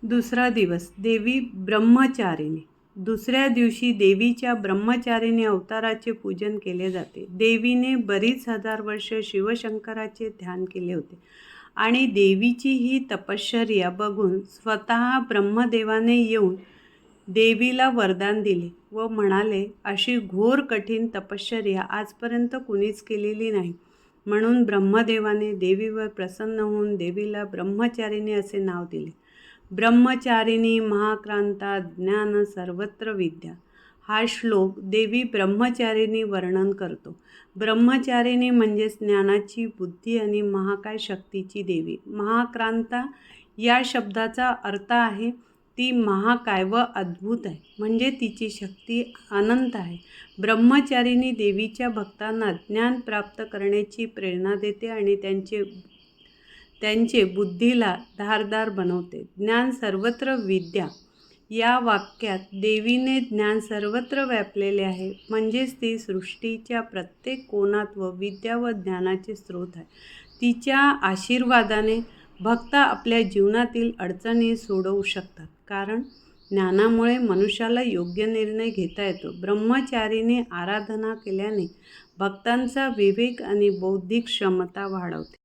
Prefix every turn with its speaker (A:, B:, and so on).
A: दुसरा दिवस देवी ब्रह्मचारिणी। दुसऱ्या दिवशी देवीच्या ब्रह्मचारिणी अवताराचे पूजन केले जाते। देवीने बरीच हजार वर्ष शिवशंकराचे ध्यान केले होते आणि देवीची ही तपश्चर्या बघून स्वतः ब्रह्मदेवाने येऊन देवीला वरदान दिले व म्हणाले, अशी घोर कठीण तपश्चर्या आजपर्यंत कुणीच केलेली नाही। म्हणून ब्रह्मदेवाने देवीवर प्रसन्न होऊन देवीला ब्रह्मचारिणी असे नाव दिले। ब्रह्मचारिणी महाक्रांता ज्ञान सर्वत्र विद्या हा श्लोक देवी ब्रह्मचारिणी वर्णन करतो। ब्रह्मचारिणी म्हणजे ज्ञानाची, बुद्धी आणि महाकाय शक्तीची देवी। महाक्रांता या शब्दाचा अर्थ आहे ती महाकाय व अद्भुत आहे, म्हणजे तिची शक्ती अनंत आहे। ब्रह्मचारिणी देवीच्या भक्तांना ज्ञान प्राप्त करण्याची प्रेरणा देते आणि त्यांचे बुद्धीला धारदार बनवते। ज्ञान सर्वत्र विद्या या वाक्यात देवीने ज्ञान सर्वत्र व्यापलेले आहे, म्हणजेच ती सृष्टीच्या प्रत्येक कोनात व विद्या व ज्ञानाचे स्रोत आहे। तिच्या आशीर्वादाने भक्त आपल्या जीवनातील अडचणी सोडवू शकतात, कारण ज्ञानामुळे मनुष्याला योग्य निर्णय घेता येतो। ब्रह्मचारिणी आराधना केल्याने भक्तांचा विवेक आणि बौद्धिक क्षमता वाढवते।